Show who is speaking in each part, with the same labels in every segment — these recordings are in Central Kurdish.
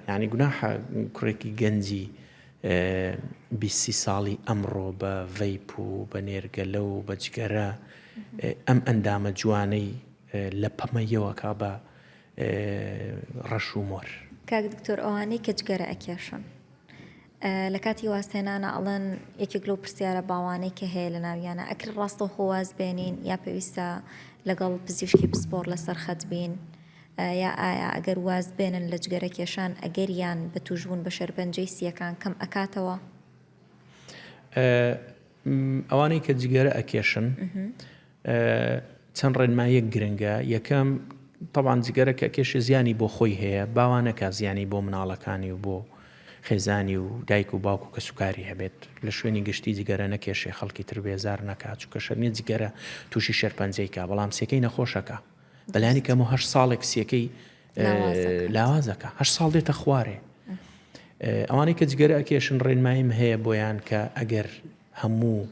Speaker 1: یعنی گوناحە کوڕێکی گەنجی 20 ساڵی ئەمڕۆ بە ڤەیپ و بە نێرگەلە و بە جگەرە ئەم ئەندامە جوانەی لە پەمەیەوە کا بە ڕەش و مۆر.
Speaker 2: کاک دکتۆر ئەوانەی کە جگەرە ئەکێشن لە کاتی واستێنانە ئەڵەن یەکێک لەو پرسیارە باوانەی کە هەیە لە ناویانە ئەکر ڕاستە خۆواز بێنین یا پێویستە لەگەڵ پزیشکی پسپۆر لەسەر خەت بین یا ئایا ئەگەر واز بێنن لە جگەرە کێشان ئەگەریان بە توژبوون بە شەرپەنجەی سیەکان کەم ئەکاتەوە؟
Speaker 1: ئەوانەی کە جگەرە ئەکێشن چەند ڕێنمایەک گرنگە. یەکەم طبعاً جگەرە کە کێشە زیانی بۆ خۆی هەیە باوانەکە زیانی بۆ مناڵەکانی و بۆ خێزانی و دایک و باوکو کە سوکاری هەبێت لە شوێنی گشتی جگەرە نەکێشێ خەڵکی تر بێزار نەکات چونکە شەرنی جگەرە تووشی شەرپەنجەیکە بەڵام سیەکەی نەخۆشەکە بەلایانی کەم و 8 ساڵێک سیەکەی لاوازەکە 8 ساڵ دێتە خوارێ. ئەوانەی کە جگەرە ئەکێشن ڕێنماییم هەیە بۆیان کە ئەگەر هەموو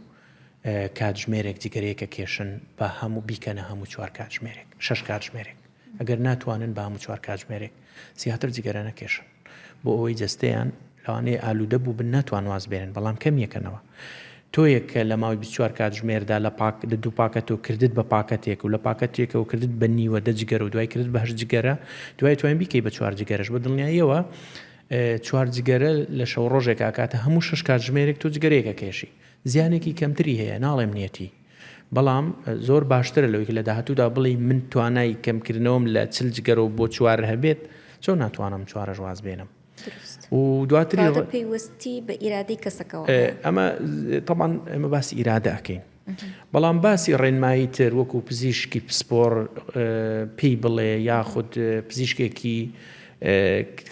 Speaker 1: کاتژمێرێک جگەرەیەکە کێشن بە هەموو بیکەنە هەموو 4 کاتژمێرێک 6 کاتژمێرێک ئەگەر ناتوانن بە هەموو 4 کاتژمێرێک زیاتر جگەرە نەکێشن بۆ ئەوەی جەستەیان لەوانەیە ئالوودە بوو بن ناتوان واز بێنن بەڵام کەم یەکەنەوە. تۆیەک کە لە ماوەی 24 کاتژمێردا لە دوو پاکەتەوە کردت بە پاکەتێک و لە پاکەتێکەوە کردت بە نیوە 10 جگەرە و دوای کردت بە 8 جگەرە دوای توانین بیکەی بە 4 جگەرەش بە دڵنیاییەوە 4 جگەرە لە شەو ڕۆژێک کاتە هەموو 6 کاتژمێرێک تۆ جگەرەیەکە کێشی زیانێکی کەمتری هەیە ناڵێم نیەتی بەڵام زۆر باشترە لەوەی کە لە داهاتوودا بڵێ من توانای کەمکردنەوەم لە 40 جگەرە و بۆ 4 هەبێت چۆن ناتوانم 4 واز بێنم و دواتری
Speaker 2: پێویستی بە ئیرادەی کەسەکەەوە
Speaker 1: ئەمە طبعاً ئەمە باسی ئیرادە ئەکەین بەڵام باسی ڕێنمایی تر وەکو پزیشکی پسپۆر پێی بڵێ یاخود پزیشکێکی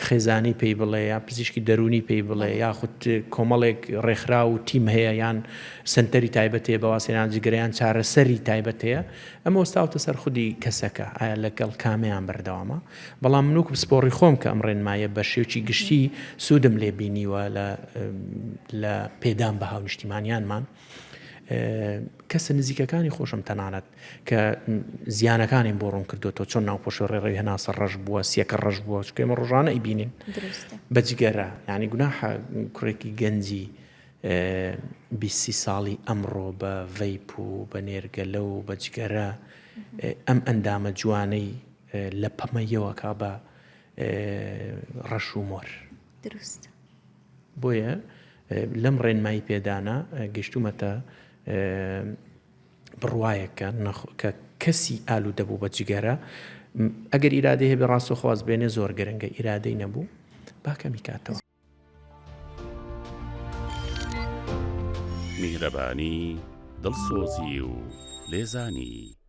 Speaker 1: خێزانی پێی بڵێ یا پزیشکی دەرونی پێی بڵێ یاخود کۆمەڵێک ڕێکخرا و تیم هەیە یان سنتەری تایبەتەیە بەواسێنان جگەرەیان چارەسەری تایبەتەیە ئەمە وەستاوتە سەر خودی کەسەکە ئایا لەگەڵ کامیان بەردەوامە بەڵام من وەکو پسپۆڕی خۆم کە ئەم ڕێنمایە بە شێوکی گشتی سوودم لێ بینیوە لە پێدان بە هاونیشتیمانیانمان کەسە نزیکەکانی خۆشم تەنانەت کە زیانەکانی بۆ ڕوون کردوەوە چۆن ناوپۆشە ڕێڕەوی هەناسە ڕەش بووە سیەکە ڕەش بووە چکەمە ڕۆژانە ئەیبینین بە جگەرە یعنی گوناحە کوڕێکی گەنجی 20 ساڵی ئەمڕۆ بە ڤەیپ و بە نێرگەلە و بە جگەرە ئەم ئەندامە جوانەی لە پەمەیەوە کا بە ڕەش و مۆر بۆیە لەم ڕێنمایی پێدانە گەشتومەتە بڕوایەکە کە کەسی ئالوودە بوو بە جگەرە ئەگەر ئیرادەی هەبێ ڕاستە خواز بێنێ زۆر گرنگە ئیرادەی نەبوو باکەمی کاتەوە.
Speaker 3: میهرەبانی دڵسۆزی و لێزانی